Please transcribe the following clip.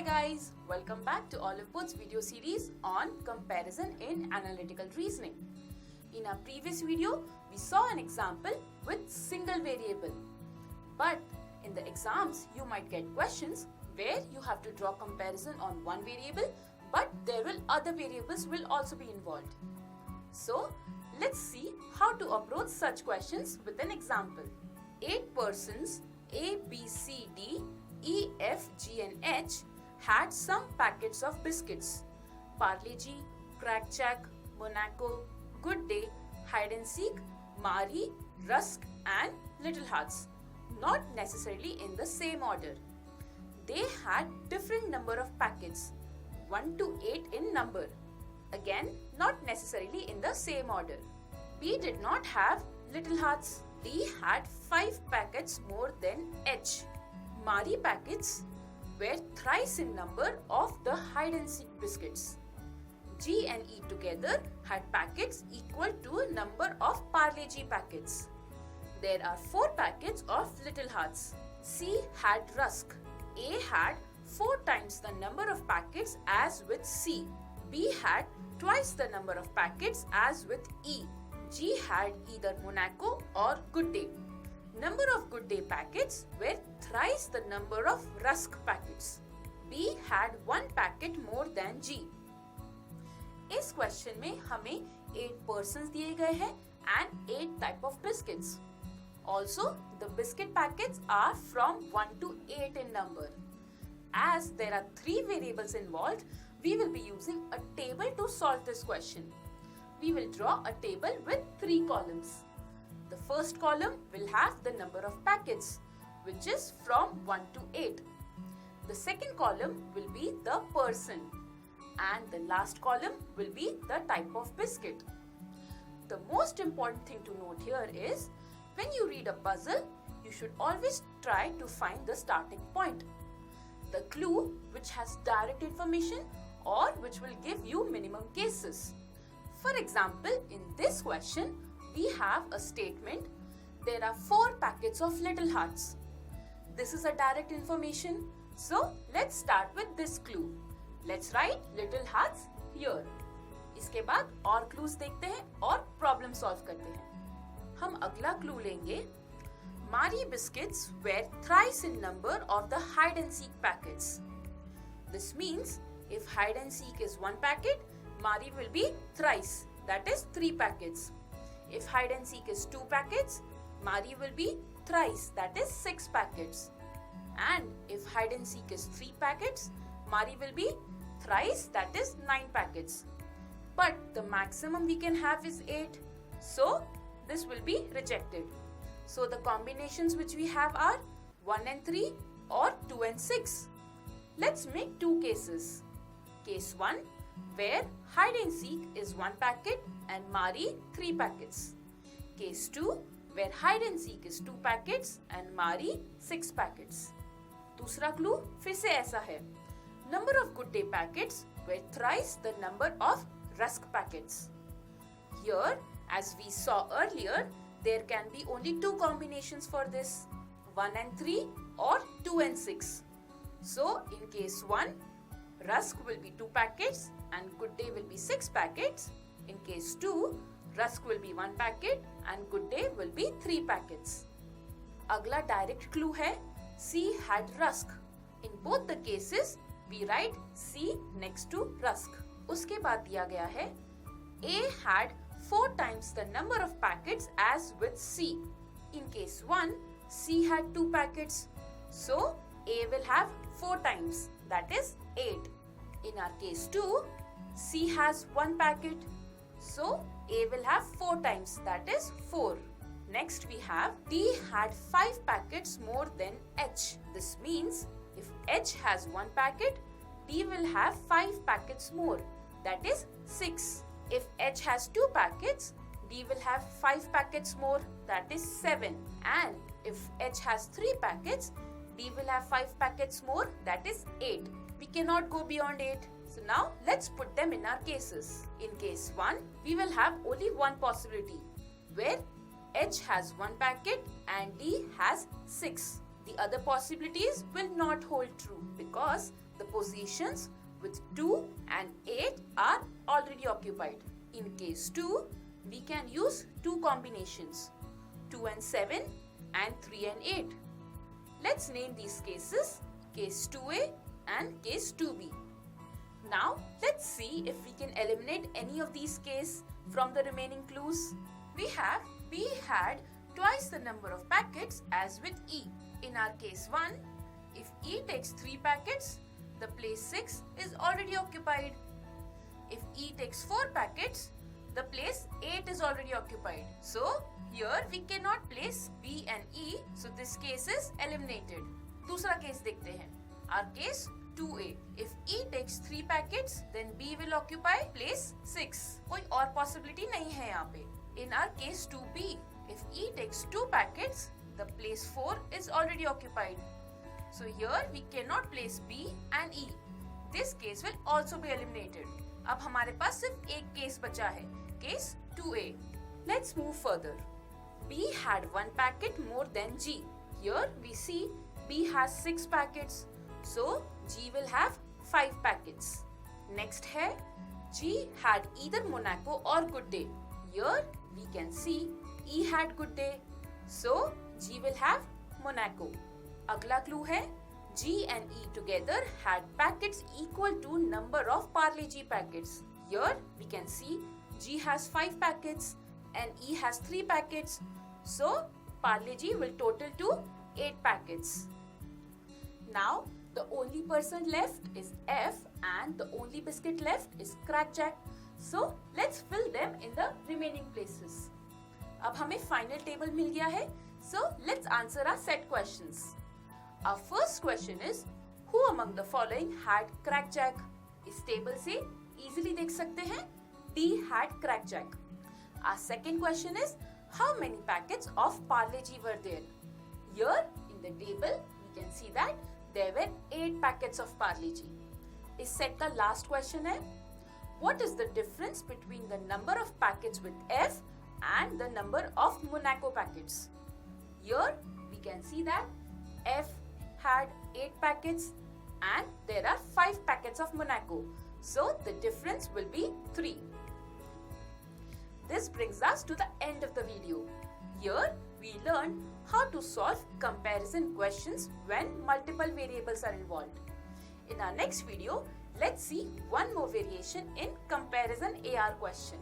guys, welcome back to Olive Board's video series on comparison in analytical reasoning. In our previous video, we saw an example with single variable. But in the exams, you might get questions where you have to draw comparison on one variable, but other variables will also be involved. So let's see how to approach such questions with an example. 8 persons A, B, C, D, E, F, G and H had some packets of biscuits. Parle-G, Crack Jack, Monaco, Good Day, Hide and Seek, Marie, Rusk and Little Hearts. Not necessarily in the same order. They had different number of packets, 1 to 8 in number. Again, not necessarily in the same order. B did not have Little Hearts. D had 5 packets more than H. Marie packets were thrice in number of the hide and seek biscuits. G and E together had packets equal to a number of Parle-G packets. There are 4 packets of Little Hearts. C had Rusk. A had 4 times the number of packets as with C. B had twice the number of packets as with E. G had either Monaco or Good Day. Number of Good Day packets were thrice the number of Rusk packets. B had 1 packet more than G. इस question में हमें 8 persons दिए गए हैं and 8 type of biscuits. Also, the biscuit packets are from 1 to 8 in number. As there are 3 variables involved, we will be using a table to solve this question. We will draw a table with 3 columns. The first column will have the number of packets, which is from 1 to 8. The second column will be the person, and the last column will be the type of biscuit. The most important thing to note here is, when you read a puzzle, you should always try to find the starting point, the clue which has direct information or which will give you minimum cases. For example, in this question, we have a statement, there are 4 packets of Little Hearts. This is a direct information. So let's start with this clue. Let's write Little Hearts here. इसके बाद और clues देखते हैं और problem solve करते हैं. हम अगला clue लेंगे. Marie biscuits were thrice in number of the hide and seek packets. This means if hide and seek is 1 packet, Marie will be thrice, that is 3 packets. If hide and seek is 2 packets, Marie will be thrice, that is 6 packets. And if hide and seek is 3 packets, Marie will be thrice, that is 9 packets. But the maximum we can have is 8. So this will be rejected. So the combinations which we have are 1 and 3 or 2 and 6. Let's make 2 cases. Case 1, where hide and seek is 1 packet and Marie 3 packets. Case 2, where hide and seek is 2 packets and Marie 6 packets. दूसरा clue फिर से ऐसा है. Number of Good Day packets were thrice the number of Rusk packets. Here, as we saw earlier, there can be only 2 combinations for this, 1 and 3 or 2 and 6. So in case 1, Rusk will be 2 packets and Good Day will be 6 packets. In case 2, Rusk will be 1 packet and Good Day will be 3 packets. अगला direct clue है, C had Rusk. In both the cases, we write C next to Rusk. उसके बाद दिया गया है, A had 4 times the number of packets as with C. In case 1, C had 2 packets. So A will have 4 times, that is 8. In our case 2, C has 1 packet. So A will have 4 times, that is 4. Next we have D had 5 packets more than H. This means if H has 1 packet, D will have 5 packets more, that is 6. If H has 2 packets, D will have 5 packets more, that is 7. And if H has 3 packets, D will have 5 packets more, that is 8. We cannot go beyond 8. So now let's put them in our cases. In case 1, we will have only one possibility, where H has 1 packet and D has 6. The other possibilities will not hold true because the positions with 2 and 8 are already occupied. In case 2, we can use two combinations, 2 and 7 and 3 and 8. Let's name these cases case 2A and case 2B. Now let's see if we can eliminate any of these cases from the remaining clues. We have B had twice the number of packets as with E. In our case 1, if E takes 3 packets, the place 6 is already occupied. If E takes 4 packets, the place 8 is already occupied. So here we cannot place B and E, so this case is eliminated. दूसरा case देखते हैं. Our case 2A. If E takes 3 packets, then B will occupy place 6. कोई और possibility नहीं है यहाँ पे. In our case 2B, if E takes 2 packets, the place 4 is already occupied. So here we cannot place B and E. This case will also be eliminated. अब हमारे पास सिर्फ एक केस बचा है, case 2A. Let's move further. B had 1 packet more than G. Here we see B has 6 packets. So G will have 5 packets. Next है G had either Monaco or Good Day. Here we can see E had Good Day. So G will have Monaco. अगला clue है G and E together had packets equal to number of Parle G packets. Here we can see G has 5 packets and E has 3 packets. So Parle G will total to 8 packets. Now the only person left is F and the only biscuit left is Crackjack. So let's fill them in the remaining places. अब हमें final table मिल गया है. So let's answer our set questions. Our first question is, who among the following had Crackjack? इस table से easily देख सकते हैं D had Crackjack. Our second question is, how many packets of Parle G were there? Here in the table we can see that there were 8 packets of Parle G. इस set का last question है, what is the difference between the number of packets with F and the number of Monaco packets? Here we can see that F had 8 packets and there are 5 packets of Monaco. So the difference will be 3. This brings us to the end of the video. Here we learned how to solve comparison questions when multiple variables are involved. In our next video, let's see one more variation in comparison AR question.